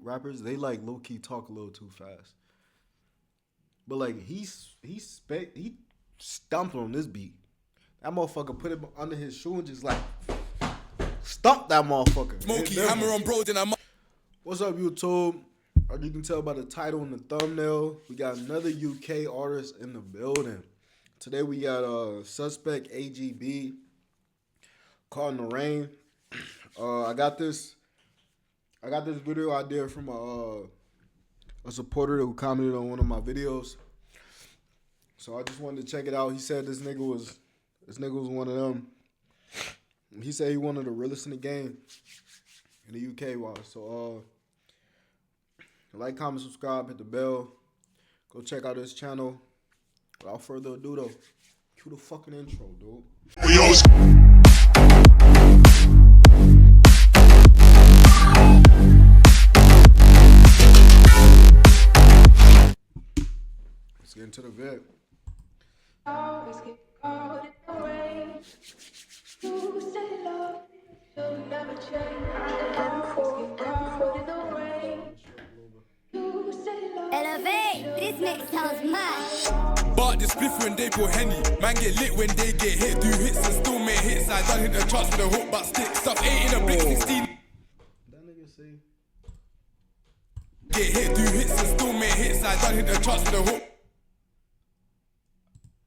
rappers, they like low key talk a little too fast. But like he stumped on this beat. That motherfucker put him under his shoe and just like stumped that motherfucker. Smokey, hammer on bro, then I'm. What's up, YouTube? As you can tell by the title and the thumbnail, we got another UK artist in the building. Today we got Suspect AGB, Caught in the Rain. I got this video idea from a supporter who commented on one of my videos. So I just wanted to check it out. He said this nigga was one of them. He said he wanted the realest in the game in the UK wise. So like, comment, subscribe, hit the bell. Go check out his channel. Without further ado though, cue the fucking intro, dude. Let's get into the vid. Always get caught in the rain. You say love, you'll never change. Always get caught in the rain. You say love. Elevate, this mix sounds mad. But the spliff when they put Henny. Man get lit when they get hit. Do hits and still make hits. I done hit the charts with a hook, but stick. Stuff 8 in a blick, 16. That nigga say. Get hit, do hits and still make hits. I done hit the charts with a hook.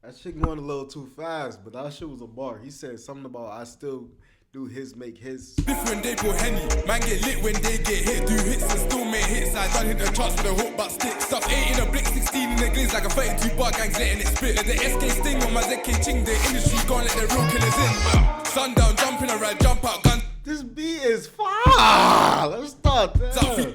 That shit going a little too fast, but that shit was a bar. He said something about I still do his, make his. Spliff when they put Henny. Man get lit when they get hit. Do hits and still make hits. I done hit the charts with a hook, but stick. Stuff 8 in a blick, 16 in the glaze like a 32 bar gangs letting it spit. Let the SK sting on my ZK ching. The industry gone, let the real killers in. Sundown, jump in a ride, jump out, gun. This beat is fire. Let's start there.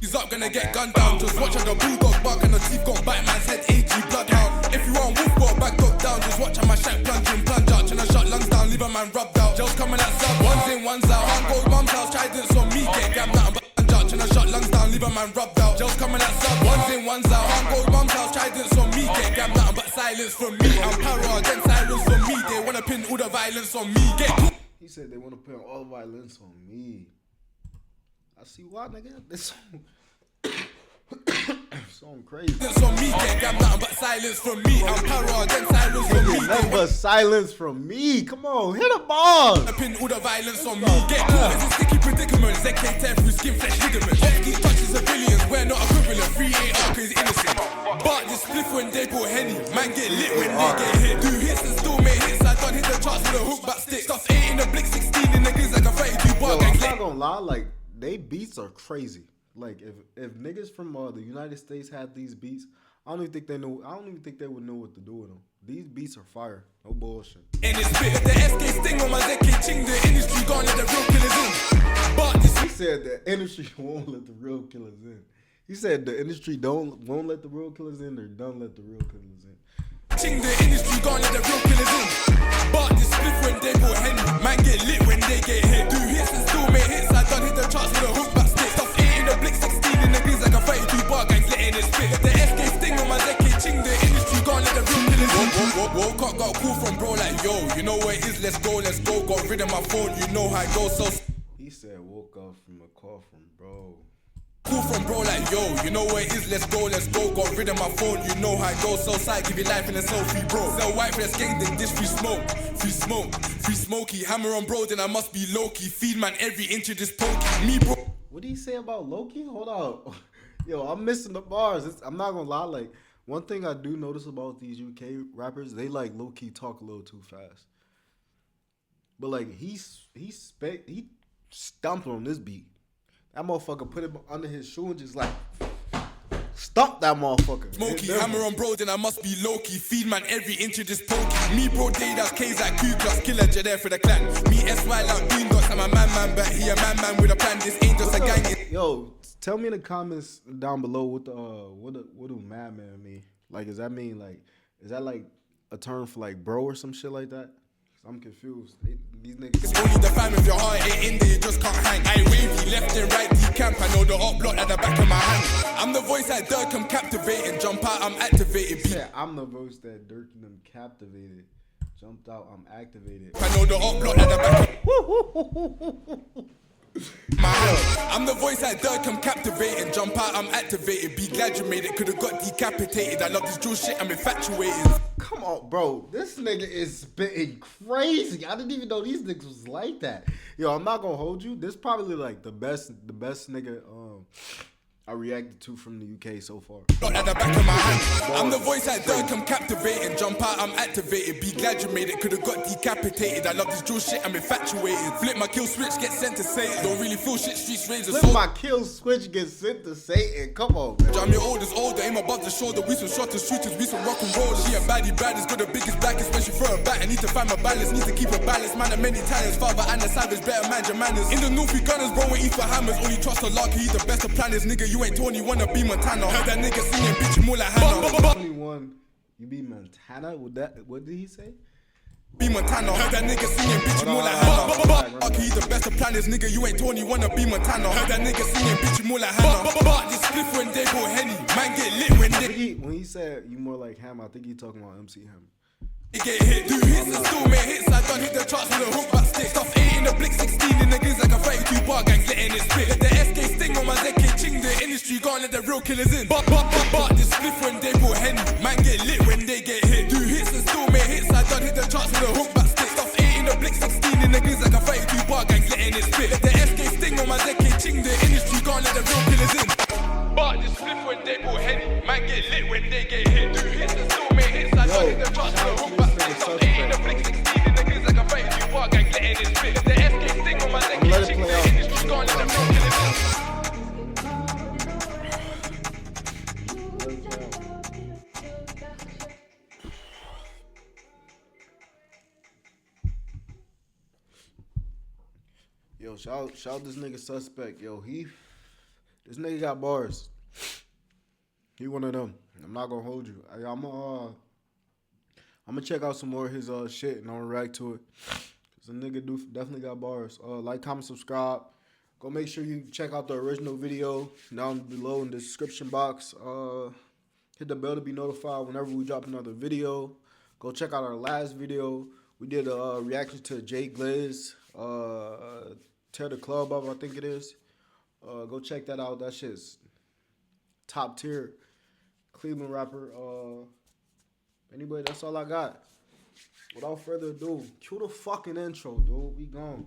He's up, gonna get gunned down. Just watch how the bulldog bark and the teeth got bite man's head. AG bloodhound. If you want wolf, got back dog down. Just watch how my shack plunge out. And I shut lungs down, leave a man rubbed out. Gels coming out sub, ones in, ones out. Hand gold mum's house, tridents on me. Get grabbed out and punch out. And I shut lungs down, leave a man rubbed out. Gels coming out sub, ones in, ones out. Hand gold mum's house, tridents on me. Get grabbed out but silence from me. I'm para against sirens from me. They wanna pin all the violence on me. He said they wanna pin all the violence on me. I see why, nigga. This song crazy. On me, get grabbed nothing but silence from me. I'm para against sirens from me. Nothing but silence from me. Come on, hit a ball. Pin all the violence on me. Get caught in sticky predicaments. ZK tear through skin, flesh, ligaments. These touches civilians, we're not equivalent. 3 cause innocent. But this spliff when they put Henny. Man get lit when they get hit. Do hits and still make hits. I done hit the charts with a hook, but stick. Stuff 8 in the blick, 16 in the glaze like a 32 bar gang. I'm not gonna lie, like they beats are crazy. Like if niggas from the United States had these beats, I don't even think they would know what to do with them. These beats are fire, no bullshit. And it's bit the SK sting on my ZK ching. The industry gone let the real killers in. But this he said the industry won't let the real killers in. He said the industry won't let the real killers in or don't let the real killers in. Ching the industry gone let the real killers in. But this spliff when they put Henny. Man get lit when they get hit. Do hits and still make hits. I done hit the charts with a hook back stick. Stuff 8 in the blick, 16 in the glaze like a 32 bar gangs letting it spit. The SK sting on my ZK ching. The industry gone let the real killers in. Woke up, got a call from bro like yo. You know where it is, let's go. Got rid of my phone, you know how it goes so. He said woke up from a call from bro. Call from bro like yo, you know where it is, let's go. Got rid of my phone, you know how it goes. So side, give you life in a selfie, bro. Sell white for the gang, then this free smoke. Free smoky. Hammer on bro, then I must be low-key. Feed man every inch of this pokey. Me bro. What did he say about Loki? Hold on. Yo, I'm missing the bars. I'm not gonna lie, like one thing I do notice about these UK rappers, they like low-key talk a little too fast. But like he stumped on this beat. That motherfucker put him under his shoe and just like stumped that motherfucker. Smokey, hammer on bro, then I must be low-key. Feed man every inch of this pokey. Me bro, day that's K's like Q-Class. Killer J there for the clan. Me S-Y like Green Dots. I'm a man, but he a man with a plan. This ain't just a gang. Yo, tell me in the comments down below what do madman mean? Like, does that mean like, is that like a term for like bro or some shit like that? I'm confused. These niggas. It's only the fam if your heart ain't Inda, you just can't hang. I wavy, left and right, deep camp. I know the up block at the back of my hand. I'm the voice that Dirk, I'm captivating. Jump out, I'm activated. Yeah, I'm the voice that Dirk and them captivated. Jumped out, I'm activated. I know the up block at the back of My hand. I'm the voice that dirt, I'm captivating. Jump out, I'm activated. Be glad you made it, could've got decapitated. I love this drill shit, I'm infatuated. Come on, bro. This nigga is spitting crazy. I didn't even know these niggas was like that. Yo, I'm not gonna hold you. This probably like the best nigga I reacted to from the UK so far. Got at the back of my hand. I'm the voice that dirt, I'm captivating. Jump out, I'm activated. Be glad you made it, could've got decapitated. I love this drill shit, I'm infatuated. Flip my kill switch, get sent to Satan. Don't really feel shit, streets rage Flip my kill switch, get sent to Satan. Come on, man. Jam your oldest older, aim above the shoulder. We some shotters, shooters, we some rock and rollers. She a baddie, baddest, got the biggest blackest. When she throw a bat, I need to find my balance. Need to keep a balance, man, of many talents. Father and the savage, better mind your manners. In the north, we gunners, bro, we eat for hammers. Only trust a lark, he the best of planners. Nigga, you ain't Tony, wanna be Montana. Heard that nigga singing, bitch, you more like Hannah. 21, you be Montana? What did he say? Be Montana. Heard that nigga singing, bitch, you more like Hannah. He the best of planners, nigga, you ain't Tony, wanna be Montana. Heard that nigga singing, bitch, you more like Hannah. This spliff when they go Henny, man get lit when they... When he said you more like Ham, I think he talking about MC Ham. Get hit, do hits and still make hits. I done hit the charts with a hook back stick. Stuff 8 in the blick, 16 in the gigs like a 32 bar gang, letting it spit. Let the SK sting on my ZK ching. The industry can't let the real killers in. But this spliff when they go Henny, man get lit when they get hit. Do hits and still make hits. I done hit the charts with a hook back stick. Stuff 8 in the blick, 16 in the gigs like a 32 bar gang, letting it spit. Let the SK sting on my ZK ching. The industry can't let the real killers in. But this spliff when they go Henny, man get lit when they get hit. Do hits and still make hits. I done hit the charts with a hook back. Yo, shout this nigga Suspect. Yo, this nigga got bars. He one of them. I'm not gonna hold you. I'm gonna check out some more of his shit and I'll react to it. Cause the nigga definitely got bars. Like, comment, subscribe. Go make sure you check out the original video down below in the description box. Hit the bell to be notified whenever we drop another video. Go check out our last video. We did a reaction to Jay Gliz, Tear the Club Up, I think it is. Go check that out. That shit's top tier. Cleveland rapper. Anyway, that's all I got. Without further ado, cue the fucking intro, dude. We gone.